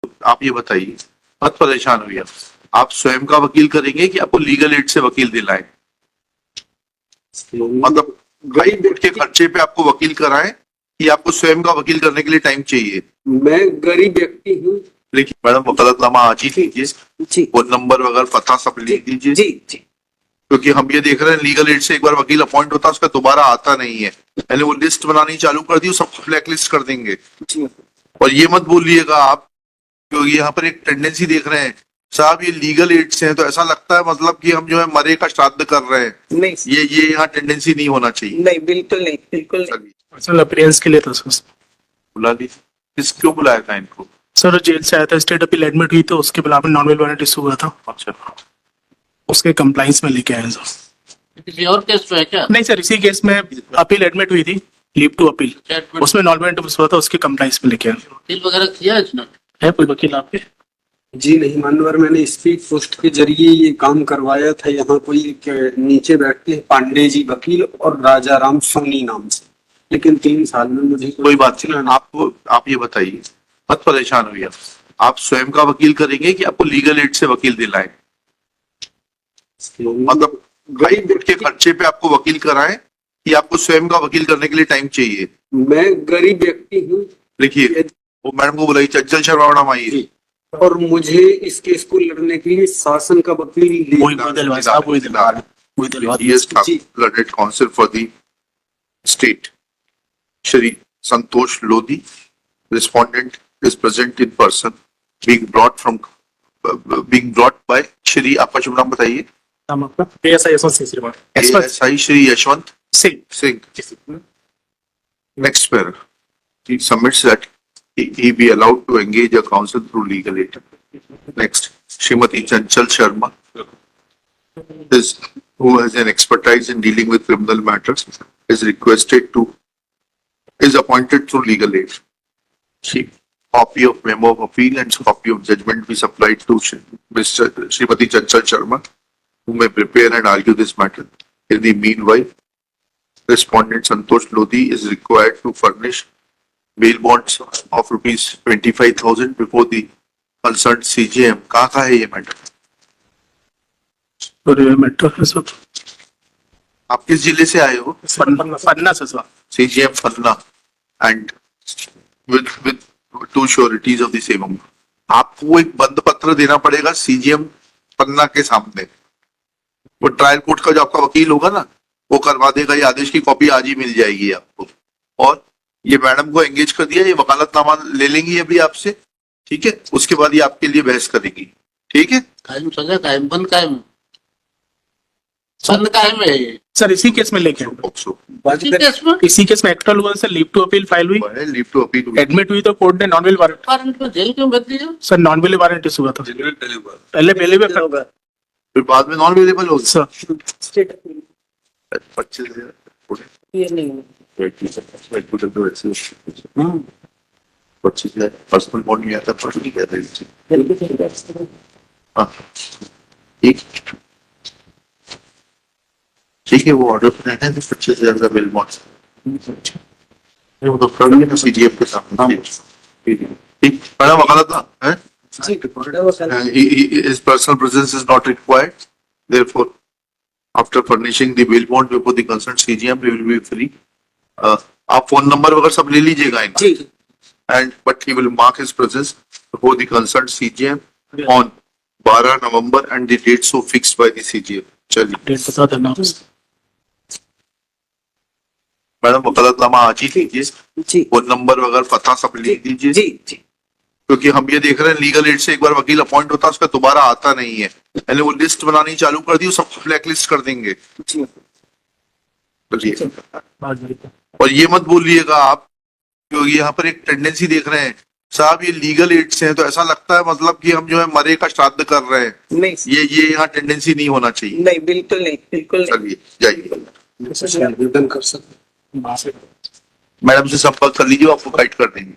आप ये बताइए, मत परेशान हुई आप स्वयं का वकील करेंगे कि आपको लीगल एड से वकील दिलाएं? मतलब गरीब एड के खर्चे पे आपको वकील कराएं कि आपको स्वयं का वकील करने के लिए टाइम चाहिए? मैं गरीब व्यक्ति हूँ। लेकिन मैडम वकालतनामा आज ही लीजिए, फोन नंबर वगैरह पता सब लिख दीजिए, जी। क्योंकि हम ये देख रहे हैं लीगल एड से एक बार वकील अपॉइंट होता है उसका दोबारा आता नहीं है। पहले वो लिस्ट बनानी चालू कर दी, सबको ब्लैक लिस्ट कर देंगे। और ये मत बोलिएगा आप, क्योंकि यहाँ पर एक टेंडेंसी देख रहे हैं साहब ये लीगल एड से है, तो ऐसा लगता है मतलब कि हम जो है मरे का श्राद्ध कर रहे हैं। नहीं, ये यहाँ टेंडेंसी नहीं होना चाहिए। नहीं, बिल्कुल नहीं, बिल्कुल नहीं। पर्सनल अपीयरेंस के लिए था सर। बुला ली, क्यों बुलाया था इनको? सर जेल से आया था, स्टेट अपील एडमिट हुई तो उसके खिलाफ नॉन बेल वारंट इशू हुआ था। अच्छा, उसके कंप्लाइंस में लेके आए सर। किसी और केस पे है क्या? नहीं सर, इसी केस में अपील एडमिट हुई थी, लीव टू अपील, उसमें नॉन बेल हुआ था, उसके कंप्लाइंस में लेके आए। वकील वगैरह किया है इसने? है कोई वकील आपके? जी नहीं मानवर, मैंने स्पीड पोस्ट के जरिए ये काम करवाया था। यहाँ कोई नीचे बैठते हैं पांडे जी वकील और राजा राम सोनी नाम से, लेकिन 3 साल में मुझे कोई बात नहीं। आप ये बताइए, मत परेशान हुई आप स्वयं का वकील करेंगे कि आपको लीगल एड से वकील दिलाएं? मतलब गरीब एड के खर्चे पे आपको वकील कराएं कि आपको स्वयं का वकील करने के लिए टाइम चाहिए? मैं गरीब व्यक्ति हूँ। लिखिए, वो मैडम को बुलाइए, चंचल शर्मा मैडम आइए। और मुझे इस केस को लड़ने के लिए शासन का वकील Learned counsel for the state, Shri Santosh Lodhi. Respondent is present in person, being brought by Shri, आपका शुभ नाम बताइए? नाम आपका? ASI Shri Yashwant Singh. Next pair, he submits that he be allowed to engage a counsel through legal aid. Next, Srimati Chanchal Sharma, who has an expertise in dealing with criminal matters, is appointed through legal aid. Copy of memo of appeal and copy of judgment be supplied to Srimati Chanchal Sharma, who may prepare and argue this matter. In the meanwhile, respondent Santosh Lodhi is required to furnish bail bonds of rupees 25,000 before the concerned CJM. कहाँ का है ये matter? Metro है sir. आप किस जिले से आए हो? पन्ना से sir. CJM Panna, and with 2 sureties of the same amount. आपको एक बंद पत्र देना पड़ेगा CJM पन्ना के सामने। वो ट्रायल कोर्ट का जो आपका वकील होगा ना, वो करवा देगा। ये आदेश की कॉपी आज ही मिल जाएगी आपको। और ये मैडम को एंगेज कर दिया, ये वकालतनामा ले लेंगी अभी आपसे, ठीक है? उसके बाद ये आपके लिए बहस करेगी, ठीक है? कायम सजा, कायम बंद, कायम बंद, कायम है ये सर। इसी केस में लेके इसी केस में एक्स्ट्रा लोगों से लीव टू अपील फाइल हुई, लीव टू अपील एडमिट हुई तो कोर्ट ने नॉन बेल वारंट में जेल क्यों भेज दिया sir? Non bail warrant issue हुआ था पहले होगा, फिर बाद में नॉन अवेलेबल होगा सर। 25,000 ये नहीं 25,000 पर्सनल बॉन्ड नहीं आता, पर्सनल कहते हैं। हाँ, ठीक है, वो ऑर्डर पर रहना है तो 25,000 का बिल बॉन्ड वो तो कर लिया CJM के सामने। ठीक, बड़ा वकालत ना है? His personal presence is not required. Therefore, after furnishing the bail bond before the concerned CJM, he will be free. आप फोन नंबर वगैरह सब ले लीजिएगा इनका, but he will mark his presence before the concerned CJM on 12 November and the date so fixed by the CJM. चलिए, date बता देना madam वकालतनामा आज ही लीजिए, फोन नंबर वगैरह पता सब लिख दीजिए, क्योंकि हम ये देख रहे हैं लीगल एड से एक बार वकील अपॉइंट होता है उसका दोबारा आता नहीं है। पहले वो लिस्ट बनानी चालू कर दी, सबको ब्लैक लिस्ट कर देंगे। और ये मत बोलिएगा आप, क्योंकि यहाँ पर एक टेंडेंसी देख रहे हैं साहब ये लीगल एड से है, तो ऐसा लगता है मतलब कि हम जो है मरे का श्राद्ध कर रहे हैं। नहीं, ये यहाँ टेंडेंसी नहीं होना चाहिए। नहीं, बिल्कुल नहीं, बिल्कुल नहीं। चलिए जाइए, आवेदन कर सकते मैडम से संपर्क कर लीजिए, आपको गाइड कर देंगे।